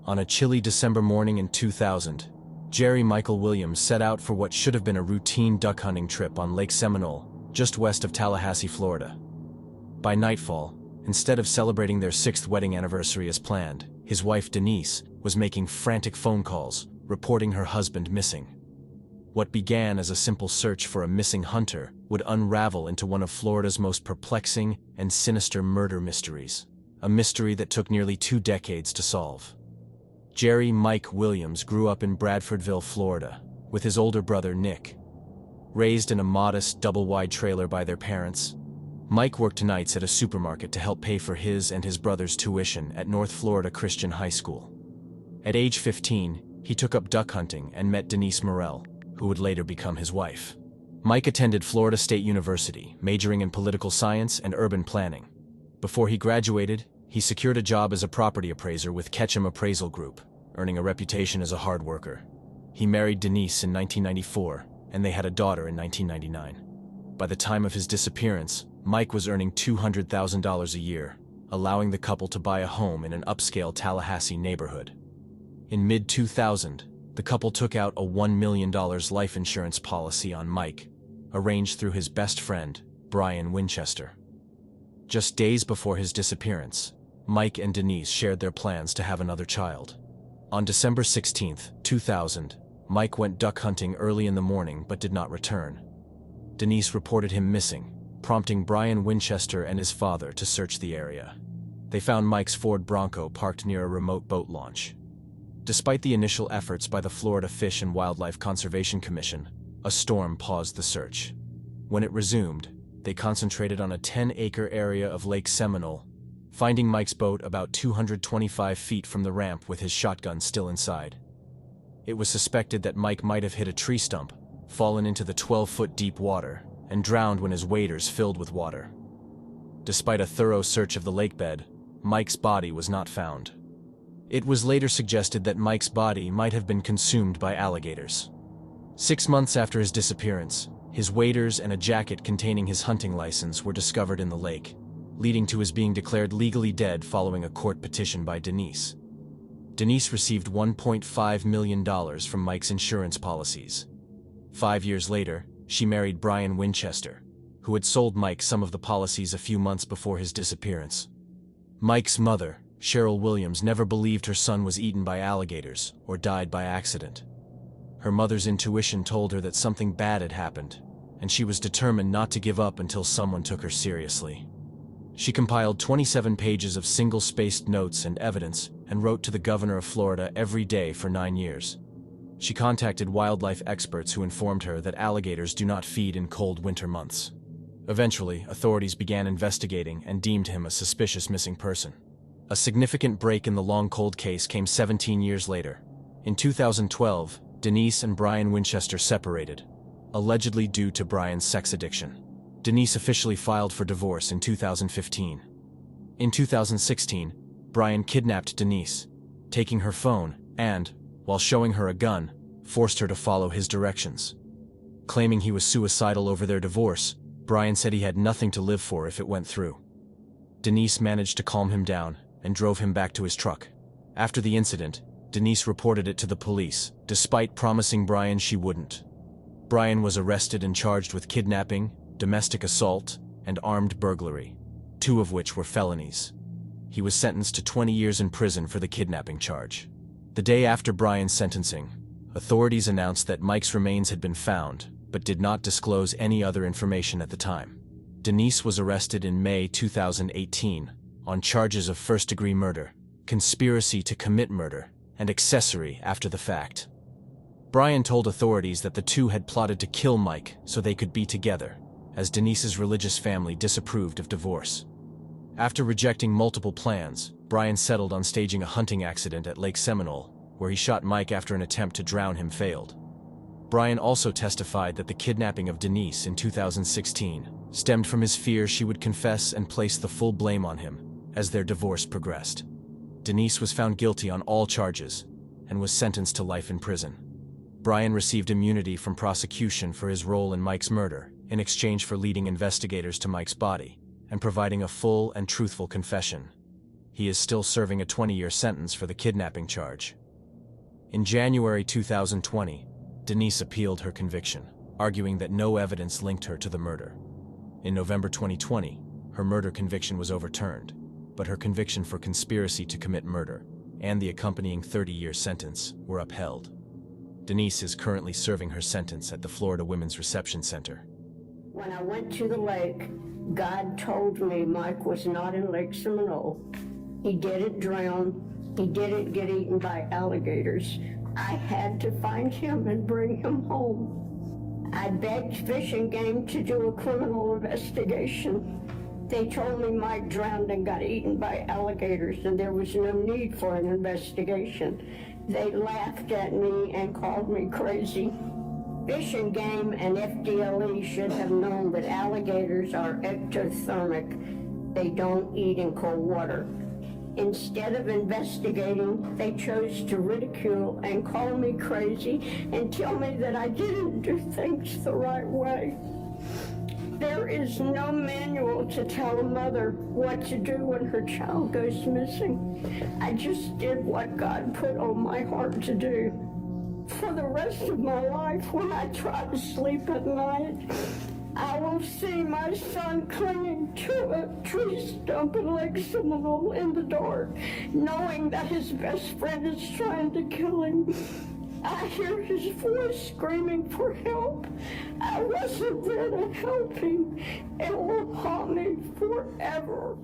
On a chilly December morning in 2000, Jerry Michael Williams set out for what should have been a routine duck hunting trip on Lake Seminole, just west of Tallahassee, Florida. By nightfall, instead of celebrating their 6th wedding anniversary as planned, his wife Denise was making frantic phone calls, reporting her husband missing. What began as a simple search for a missing hunter would unravel into one of Florida's most perplexing and sinister murder mysteries, a mystery that took nearly 2 decades to solve. Jerry Mike Williams grew up in Bradfordville, Florida, with his older brother Nick. Raised in a modest, double-wide trailer by their parents, Mike worked nights at a supermarket to help pay for his and his brother's tuition at North Florida Christian High School. At age 15, he took up duck hunting and met Denise Morell, who would later become his wife. Mike attended Florida State University, majoring in political science and urban planning. Before he graduated, he secured a job as a property appraiser with Ketchum Appraisal Group, earning a reputation as a hard worker. He married Denise in 1994, and they had a daughter in 1999. By the time of his disappearance, Mike was earning $200,000 a year, allowing the couple to buy a home in an upscale Tallahassee neighborhood. In mid-2000, the couple took out a $1 million life insurance policy on Mike, arranged through his best friend, Brian Winchester. Just days before his disappearance, Mike and Denise shared their plans to have another child. On December 16, 2000, Mike went duck hunting early in the morning but did not return. Denise reported him missing, prompting Brian Winchester and his father to search the area. They found Mike's Ford Bronco parked near a remote boat launch. Despite the initial efforts by the Florida Fish and Wildlife Conservation Commission, a storm paused the search. When it resumed, they concentrated on a 10-acre area of Lake Seminole, finding Mike's boat about 225 feet from the ramp with his shotgun still inside. It was suspected that Mike might have hit a tree stump, fallen into the 12-foot deep water, and drowned when his waders filled with water. Despite a thorough search of the lake bed, Mike's body was not found. It was later suggested that Mike's body might have been consumed by alligators. 6 months after his disappearance, his waders and a jacket containing his hunting license were discovered in the lake, leading to his being declared legally dead following a court petition by Denise. Denise received $1.5 million from Mike's insurance policies. 5 years later, she married Brian Winchester, who had sold Mike some of the policies a few months before his disappearance. Mike's mother, Cheryl Williams, never believed her son was eaten by alligators or died by accident. Her mother's intuition told her that something bad had happened, and she was determined not to give up until someone took her seriously. She compiled 27 pages of single-spaced notes and evidence and wrote to the governor of Florida every day for 9 years. She contacted wildlife experts who informed her that alligators do not feed in cold winter months. Eventually, authorities began investigating and deemed him a suspicious missing person. A significant break in the long cold case came 17 years later. In 2012, Denise and Brian Winchester separated, allegedly due to Brian's sex addiction. Denise officially filed for divorce in 2015. In 2016, Brian kidnapped Denise, taking her phone and, while showing her a gun, forced her to follow his directions. Claiming he was suicidal over their divorce, Brian said he had nothing to live for if it went through. Denise managed to calm him down and drove him back to his truck. After the incident, Denise reported it to the police, despite promising Brian she wouldn't. Brian was arrested and charged with kidnapping, domestic assault, and armed burglary, 2 of which were felonies. He was sentenced to 20 years in prison for the kidnapping charge. The day after Brian's sentencing, authorities announced that Mike's remains had been found, but did not disclose any other information at the time. Denise was arrested in May 2018 on charges of first-degree murder, conspiracy to commit murder, and accessory after the fact. Brian told authorities that the two had plotted to kill Mike so they could be together, as Denise's religious family disapproved of divorce. After rejecting multiple plans, Brian settled on staging a hunting accident at Lake Seminole, where he shot Mike after an attempt to drown him failed. Brian also testified that the kidnapping of Denise in 2016 stemmed from his fear she would confess and place the full blame on him as their divorce progressed. Denise was found guilty on all charges and was sentenced to life in prison. Brian received immunity from prosecution for his role in Mike's murder in exchange for leading investigators to Mike's body and providing a full and truthful confession. He is still serving a 20-year sentence for the kidnapping charge. In January 2020, Denise appealed her conviction, arguing that no evidence linked her to the murder. In November 2020, her murder conviction was overturned, but her conviction for conspiracy to commit murder and the accompanying 30-year sentence were upheld. Denise is currently serving her sentence at the Florida Women's Reception Center. When I went to the lake, God told me Mike was not in Lake Seminole. He didn't drown. He didn't get eaten by alligators. I had to find him and bring him home. I begged Fish and Game to do a criminal investigation. They told me Mike drowned and got eaten by alligators, and there was no need for an investigation. They laughed at me and called me crazy. Fish and Game and FDLE should have known that alligators are ectothermic. They don't eat in cold water. Instead of investigating, they chose to ridicule and call me crazy and tell me that I didn't do things the right way. There is no manual to tell a mother what to do when her child goes missing. I just did what God put on my heart to do. For the rest of my life, when I try to sleep at night, I will see my son clinging to a tree stump in Lake Seminole in the dark, knowing that his best friend is trying to kill him. I hear his voice screaming for help. I wasn't there to help him. It will haunt me forever.